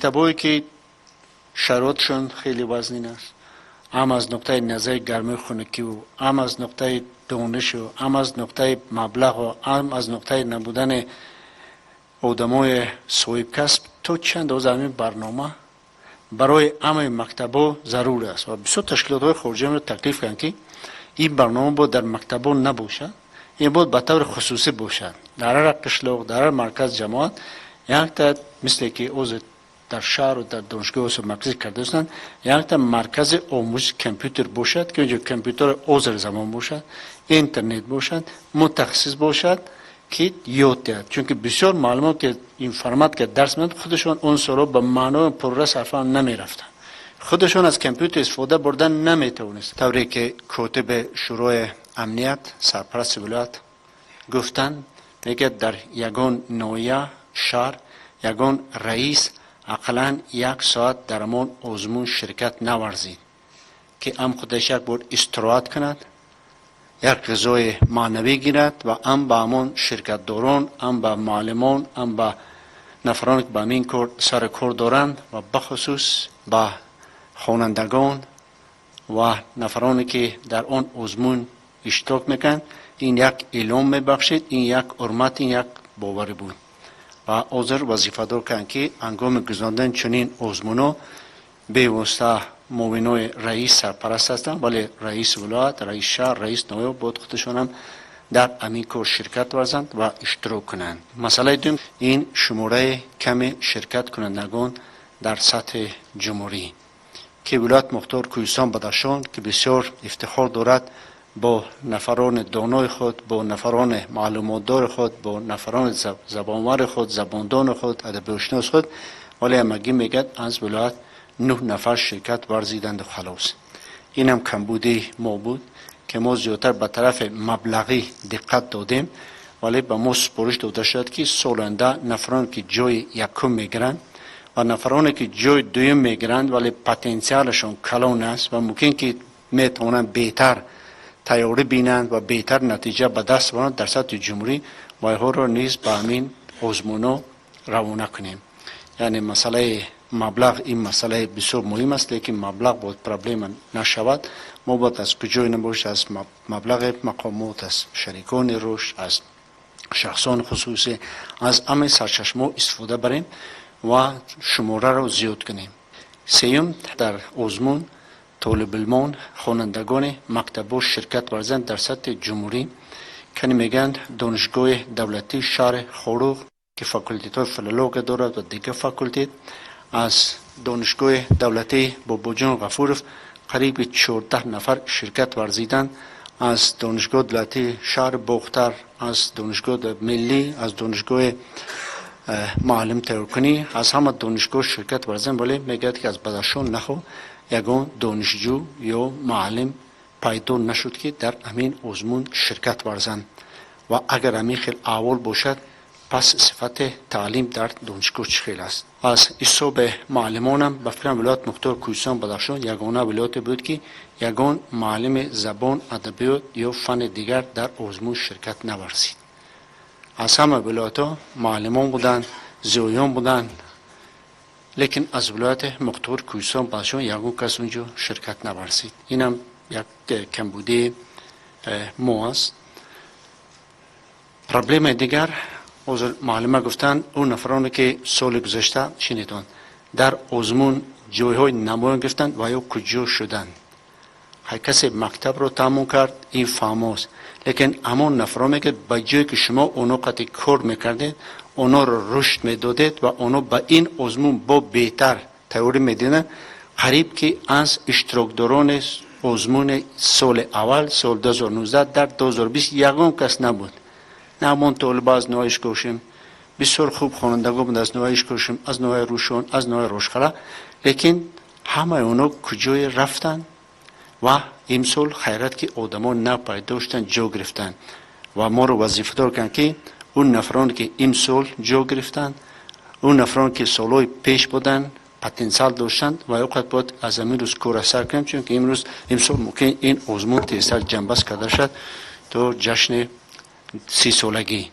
مکتبایی که شرایطشون خیلی وزنین است، هم از نقطه نظر گرمی خونگی و هم از نقطه دانش و هم از نقطه مبلغ و هم از نقطه نبودن آدمای صاحب کسب، تو چند از همین برنامه برای همه مکتبا ضرور است و بسیار تشکیلات خارجی را تکلیف کردند که این برنامه باید در مکتبا نباشد، این باید به طور خصوصی باشد. در هر قشلاق، در هر مرکز جماعت یک تا مثل که در شهر و در دانشگاه و مرکز کرده هستند، یک تا مرکز آموزش کامپیوتر باشد که اونجا کامپیوتر عذر زمان باشد، اینترنت باشد، متخصص باشد که یاد دهد. چون که بسیار معلومات که این فرمت که درس میدن خودشان اون سالا به معنای پررس حرفا نمی رفتن، خودشان از کامپیوتر استفاده بردن نمی توانست. طوری که کاتب شورای امنیت سرپرست ولایت گفتن، میگه در یگان ناحیه شهر یگان رئیس اقلا 1 ساعت در امان آزمون شرکت نورزید که هم خودش یک بار استراحت کند، یک غذای معنوی گیرد و هم به امان شرکت داران، هم به معلمان، هم به نفرانی که به این کار سر کار دارند و بخصوص به خوانندگان و نفرانی که در آن آزمون اشتراک میکنند، این یک اعلام میبخشید، این یک حرمت، این یک باوری بود و حاضر وظیفه دار کردند که هنگام گزاردن چنین آزمونا به واسطه معاونای رئیس سرپرست هستند، ولی رئیس ولایت، رئیس شهر، رئیس نایب باید خودشان هم در همین کار شرکت ورزند و اشتراک کنند. مسئله دوم این شماره کم شرکت کنندگان در سطح جمهوری که ولایت مختار کوهستان بدخشان که بسیار افتخار دارد با نفران دانای خود، با نفران معلومات دار خود، با نفران زبانور خود، زباندان خود، ادبی شناس خود، ولی همگی میگد از ولایت 9 نفر شرکت ورزیدند و خلاص. این هم کمبودی ما بود که ما زیادتر به طرف مبلغی دقت دادیم، ولی به ما سپارش داده شد که سالانده نفران که جای یکم میگیرند و نفرانی که جای دوم میگیرند ولی پتانسیلشون کلان است و ممکن که میتوانند بهتر تیاری بینند و بهتر نتیجه به دست برند در سطح جمهوری و اینها را نیز به همین آزمونا روانه کنیم. یعنی مسئله مبلغ این مسئله بسیار مهم است، لیکن مبلغ باید پرابلم نشود. ما باید از کجای نباشه، از مبلغ مقامات، از شریکان روش، از شخصان خصوصی، از همه سرچشمه استفاده بریم و شماره را زیاد کنیم. سیوم در آزمون طالب علمان خوانندگان مکتب شرکت ورزند در سطح جمهوری که میگن دانشگاه دولتی شهر خاروغ که فاکولتیت فیلولوژی دارد و دیگر فاکولتیت، از دانشگاه دولتی باباجان غفورов قریب 14 نفر شرکت ورزیدند، از دانشگاه دولتی شهر باختر، از دانشگاه ملی، از دانشگاه معلم ترکنی، از همه دانشگاه شرکت ورزیدند. ولی میگه که از بدخشان نخو یگان دانشجو یا معلم پیدا نشد که در همین آزمون شرکت ورزند و اگر همین خیلی اول باشد پس صفت تعلیم در دانشگاه چه خیلی است. از حساب معلمانم به فکر ولایت مختار کوهستان بدخشان یگانه ولایت بود که یگان معلم زبان ادبیات یا فن دیگر در آزمون شرکت نورزید. از همه ولایت ها معلمان بودند، زویان بودند، لیکن از ولایت مختار کوهستان بدخشان یگان کس اونجا شرکت نورزید. اینم یک کمبودی ما است. پرابلم دیگر معلمه گفتن اون نفرانی که سال گذشته شنیدن در آزمون جایهای نمایان گفتن و یا کجا شدن. هر کسی مکتب رو تموم کرد این فهماست، لیکن همون نفرانی که به جایی که شما اونو قطعی کار میکردید اونا رو رشد میدادید و اونا به این آزمون با بهتر تیاری میدیدن، قریب که از اشتراکداران آزمون سال اول سال 2019 در 2020 یگان کس نبود. نمان طالبه از نوعیش کوشیم بسیار خوب خوانندگان بود، از نوعیش کوشیم، از نوع روشون، از نوع روشخلا، لیکن همه اونا کجای رفتن و امسال خیرت که آدمان نپیداشتن جا گرفتن و ما رو وظیفه دار کردن که اون نفران که امسال جا گرفتن، اون نفران که سالهای پیش بودن پتانسیل داشتند و اوقات باید از همین روز کار اثر کنیم، چون که امسال ممکن این آزمون تیزتر جنبست کرده شد تا جشن 30 سالگی.